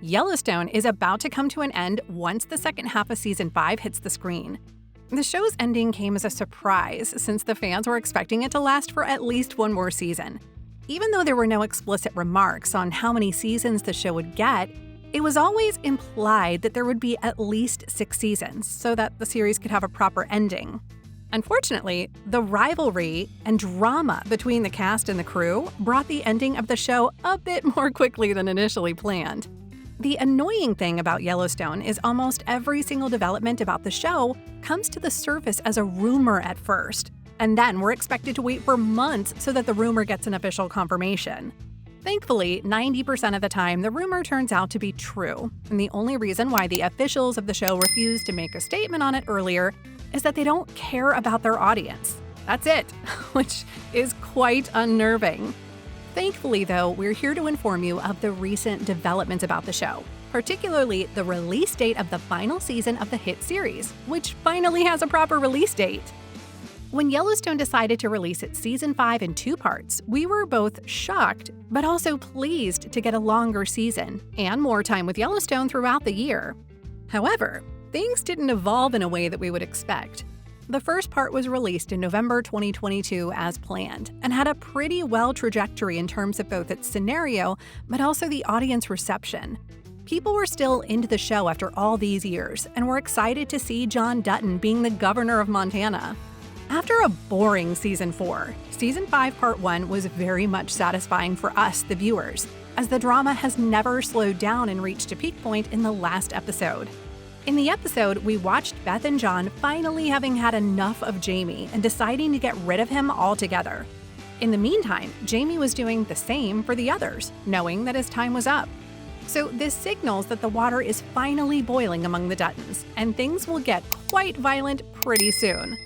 Yellowstone is about to come to an end once the second half of Season 5 hits the screen. The show's ending came as a surprise since the fans were expecting it to last for at least one more season. Even though there were no explicit remarks on how many seasons the show would get, it was always implied that there would be at least 6 seasons so that the series could have a proper ending. Unfortunately, the rivalry and drama between the cast and the crew brought the ending of the show a bit more quickly than initially planned. The annoying thing about Yellowstone is almost every single development about the show comes to the surface as a rumor at first, and then we're expected to wait for months so that the rumor gets an official confirmation. Thankfully, 90% of the time, the rumor turns out to be true, and the only reason why the officials of the show refused to make a statement on it earlier is that they don't care about their audience. That's it, which is quite unnerving. Thankfully, though, we're here to inform you of the recent developments about the show, particularly the release date of the final season of the hit series, which finally has a proper release date. When Yellowstone decided to release its Season 5 in 2 parts, we were both shocked, but also pleased to get a longer season and more time with Yellowstone throughout the year. However, things didn't evolve in a way that we would expect. The first part was released in November 2022 as planned, and had a pretty well trajectory in terms of both its scenario, but also the audience reception. People were still into the show after all these years, and were excited to see John Dutton being the governor of Montana. After a boring Season 4, Season 5 Part 1 was very much satisfying for us, the viewers, as the drama has never slowed down and reached a peak point in the last episode. In the episode, we watched Beth and John finally having had enough of Jamie and deciding to get rid of him altogether. In the meantime, Jamie was doing the same for the others, knowing that his time was up. So this signals that the water is finally boiling among the Duttons, and things will get quite violent pretty soon.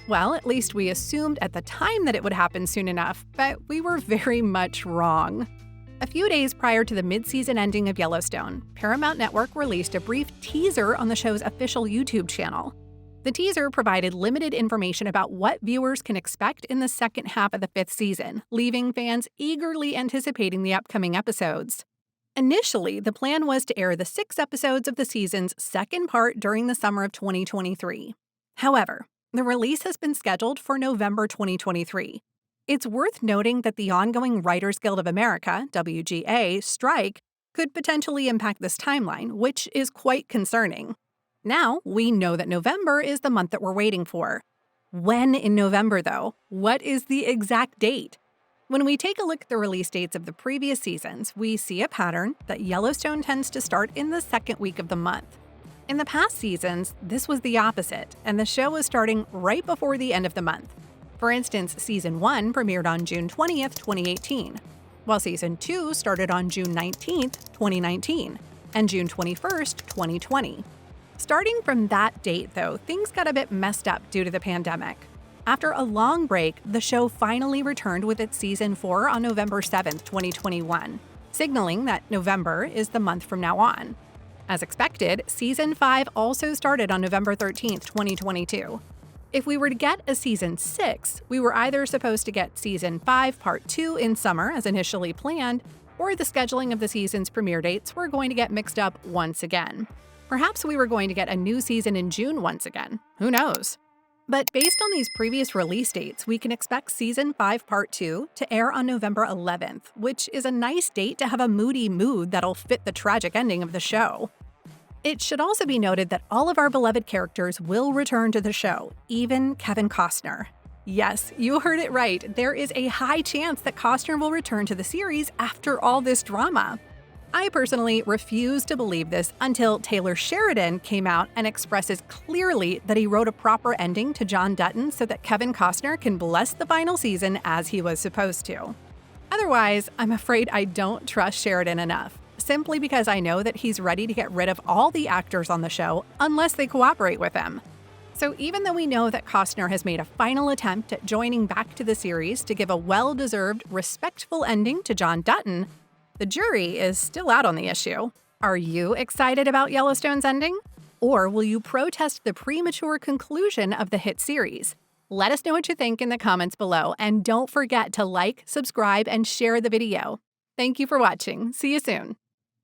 Well, at least we assumed at the time that it would happen soon enough, but we were very much wrong. A few days prior to the mid-season ending of Yellowstone, Paramount Network released a brief teaser on the show's official YouTube channel. The teaser provided limited information about what viewers can expect in the second half of the 5th season, leaving fans eagerly anticipating the upcoming episodes. Initially, the plan was to air the 6 episodes of the season's second part during the summer of 2023. However, the release has been scheduled for November 2023. It's worth noting that the ongoing Writers Guild of America, WGA, strike could potentially impact this timeline, which is quite concerning. Now, we know that November is the month that we're waiting for. When in November, though? What is the exact date? When we take a look at the release dates of the previous seasons, we see a pattern that Yellowstone tends to start in the second week of the month. In the past seasons, this was the opposite, and the show was starting right before the end of the month. For instance, Season 1 premiered on June 20th, 2018, while Season 2 started on June 19th, 2019, and June 21st, 2020. Starting from that date, though, things got a bit messed up due to the pandemic. After a long break, the show finally returned with its Season 4 on November 7th, 2021, signaling that November is the month from now on. As expected, Season 5 also started on November 13th, 2022. If we were to get a Season 6, we were either supposed to get Season 5 Part 2 in summer as initially planned, or the scheduling of the season's premiere dates were going to get mixed up once again. Perhaps we were going to get a new season in June once again. Who knows? But based on these previous release dates, we can expect Season 5 Part 2 to air on November 11th, which is a nice date to have a moody mood that'll fit the tragic ending of the show. It should also be noted that all of our beloved characters will return to the show, even Kevin Costner. Yes, you heard it right. There is a high chance that Costner will return to the series after all this drama. I personally refuse to believe this until Taylor Sheridan came out and expresses clearly that he wrote a proper ending to John Dutton so that Kevin Costner can bless the final season as he was supposed to. Otherwise, I'm afraid I don't trust Sheridan enough, simply because I know that he's ready to get rid of all the actors on the show unless they cooperate with him. So even though we know that Costner has made a final attempt at joining back to the series to give a well-deserved, respectful ending to John Dutton, the jury is still out on the issue. Are you excited about Yellowstone's ending? Or will you protest the premature conclusion of the hit series? Let us know what you think in the comments below, and don't forget to like, subscribe, and share the video. Thank you for watching. See you soon.